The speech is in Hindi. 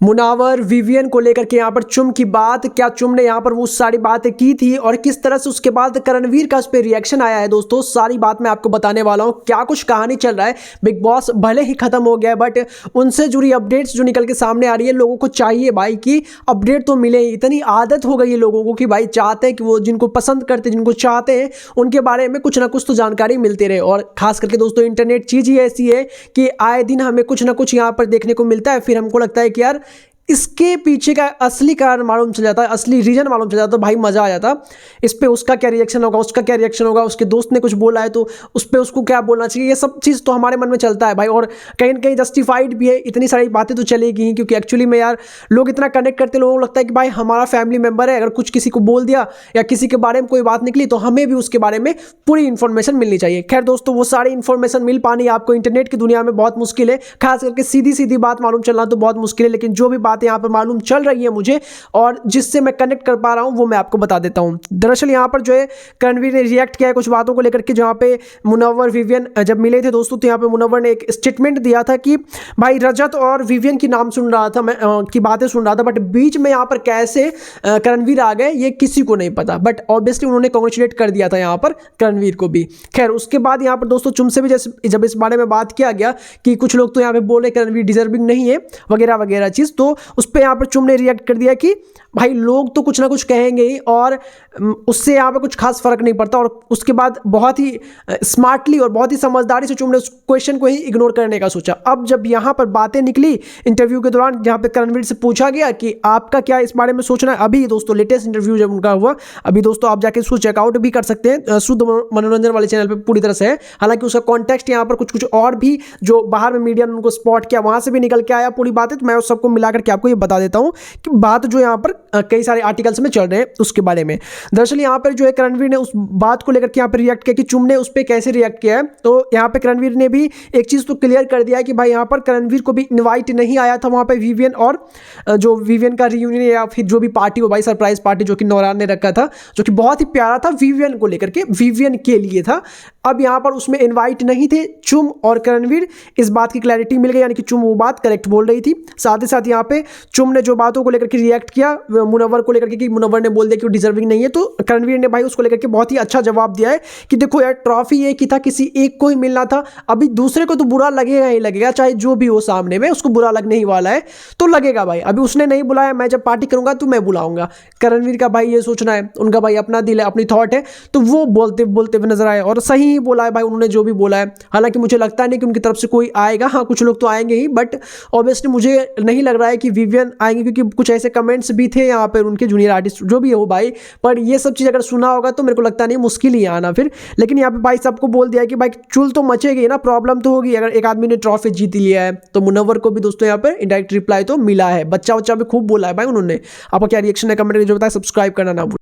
मुनावर विवियन को लेकर के यहाँ पर चुम की बात, क्या चुम ने यहाँ पर वो सारी बातें की थी और किस तरह से उसके बाद करणवीर का उस पर रिएक्शन आया है दोस्तों, सारी बात मैं आपको बताने वाला हूँ। क्या कुछ कहानी चल रहा है, बिग बॉस भले ही खत्म हो गया है बट उनसे जुड़ी अपडेट्स जो निकल के सामने आ रही है, लोगों को चाहिए भाई कि अपडेट तो मिले। इतनी आदत हो गई है लोगों को कि भाई चाहते हैं कि वो जिनको पसंद करते हैं, जिनको चाहते हैं, उनके बारे में कुछ ना कुछ तो जानकारी मिलती रहे। और खास करके दोस्तों इंटरनेट चीज़ ही ऐसी है कि आए दिन हमें कुछ ना कुछ यहाँ पर देखने को मिलता है, फिर हमको लगता है कि यार इसके पीछे का असली कारण मालूम चल जाता है, असली रीजन मालूम चल जाता है, तो भाई मज़ा आ जाता। इस पे उसका क्या रिएक्शन होगा, उसका क्या रिएक्शन होगा, उसके दोस्त ने कुछ बोला है तो उस पर उसको क्या बोलना चाहिए, ये सब चीज़ तो हमारे मन में चलता है भाई। और कहीं ना कहीं जस्टिफाइड भी है, इतनी सारी बातें तो चलेगी ही, क्योंकि एक्चुअली में यार लोग इतना कनेक्ट करते, लोगों को लगता है कि भाई हमारा फैमिली मेम्बर है, अगर कुछ किसी को बोल दिया या किसी के बारे में कोई बात निकली तो हमें भी उसके बारे में पूरी इन्फॉर्मेशन मिलनी चाहिए। खैर दोस्तों, वो सारी इन्फॉर्मेशन मिल पानी आपको इंटरनेट की दुनिया में बहुत मुश्किल है, खास करके सीधी सीधी बात मालूम चलना तो बहुत मुश्किल है। लेकिन जो भी बातें यहाँ पर मालूम चल रही है मुझे और जिससे मैं कनेक्ट कर पा रहा हूं वो मैं आपको बता देता हूं। दरअसल यहां पर जो है करणवीर ने रिएक्ट किया है कुछ बातों को लेकर के, जहां पे मुनव्वर विवियन जब मिले थे दोस्तों, तो यहां पे मुनव्वर ने एक स्टेटमेंट दिया था कि भाई रजत और विवियन की नाम सुन रहा था मैं, की बातें सुन रहा था, बट बीच में यहां पर कैसे करणवीर आ गए ये किसी को नहीं पता, बट ऑब्वियसली उन्होंने कॉन्ग्रेचुलेट कर दिया था यहां पर करणवीर को भी। खैर उसके बाद यहां पर दोस्तों चुम से भी जब इस बारे में बात किया गया कि कुछ लोग तो यहां पे बोल रहे करणवीर डिजर्विंग नहीं है वगैरह वगैरह चीज, तो उस पर यहां पर चुम ने रिएक्ट कर दिया कि भाई लोग तो कुछ ना कुछ कहेंगे ही और उससे यहाँ पे कुछ खास फर्क नहीं पड़ता। और उसके बाद बहुत ही स्मार्टली और बहुत ही समझदारी से चुम ने उस क्वेश्चन को ही इग्नोर करने का सोचा। अब जब यहाँ पर बातें निकली इंटरव्यू के दौरान, जहाँ पे करणवीर से पूछा गया कि आपका क्या इस बारे में सोचना है, अभी दोस्तों लेटेस्ट इंटरव्यू जब उनका हुआ, अभी दोस्तों आप जाके उसको चेकआउट भी कर सकते हैं, शुद्ध मनोरंजन वाले चैनल पर पूरी तरह से है। हालांकि उसका कॉन्टेक्स्ट यहाँ पर कुछ कुछ और भी जो बाहर में मीडिया ने उनको स्पॉट किया वहाँ से भी निकल के आया पूरी बातें, तो मैं उस सबको मिला करके आपको ये बता देता हूँ कि बात जो यहाँ पर कई सारे आर्टिकल्स में चल रहे हैं उसके बारे में। दरअसल यहाँ पर जो है करणवीर ने उस बात को लेकर के यहाँ पर रिएक्ट किया कि चुम ने उस पर कैसे रिएक्ट किया है, तो यहाँ पे करणवीर ने भी एक चीज़ तो क्लियर कर दिया है कि भाई यहाँ पर करणवीर को भी इनवाइट नहीं आया था वहाँ पे विवियन, और जो विवियन का रियूनियन या फिर जो भी पार्टी हो भाई, सरप्राइज पार्टी जो कि नौरान ने रखा था, जो कि बहुत ही प्यारा था विवियन को लेकर के, विवियन के लिए था। अब यहाँ पर उसमें इन्वाइट नहीं थे चुम और करणवीर, इस बात की क्लैरिटी मिल गई, यानी कि चुम वो बात करेक्ट बोल रही थी। साथ ही साथ यहाँ पे चुम ने जो बातों को लेकर के रिएक्ट किया मुनव्वर को लेकर के कि मुनव्वर ने बोल दिया कि वो डिजर्विंग नहीं है, तो करणवीर ने भाई उसको लेकर के बहुत ही अच्छा जवाब दिया है कि देखो यार ट्रॉफी एक ही था, किसी एक को ही मिलना था, अभी दूसरे को तो बुरा लगेगा ही लगेगा, चाहे जो भी हो सामने में उसको बुरा लगने ही वाला है, तो लगेगा भाई। अभी उसने नहीं बुलाया, मैं जब पार्टी करूंगा तो मैं बुलाऊंगा। करणवीर का भाई ये सोचना है, उनका भाई अपना दिल है, अपनी थॉट है, तो वो बोलते बोलते हुए नजर आए और सही ही बोला है भाई उन्होंने जो भी बोला है। हालांकि मुझे लगता नहीं कि उनकी तरफ से कोई आएगा, हाँ कुछ लोग तो आएंगे ही, बट ऑब्वियसली मुझे नहीं लग रहा है कि विवियन आएंगे, क्योंकि कुछ ऐसे कमेंट्स भी थे यहाँ पर उनके जूनियर आर्टिस्ट जो भी हो भाई, पर ये सब चीज़ अगर सुना होगा तो मेरे को लगता नहीं, मुश्किल ही आना फिर। लेकिन यहाँ पे भाई सबको बोल दिया कि भाई चुल तो मचेगी ना, प्रॉब्लम तो होगी अगर एक आदमी ने ट्रॉफी जीत लिया है। तो मुनव्वर को भी दोस्तों यहाँ पर इंडायरेक्ट रिप्लाई तो मिला है, बच्चा भी खूब बोला है भाई उन्होंने। आपका क्या रिएक्शन है कमेंट में जो बताया, सब्सक्राइब करना ना भूलें।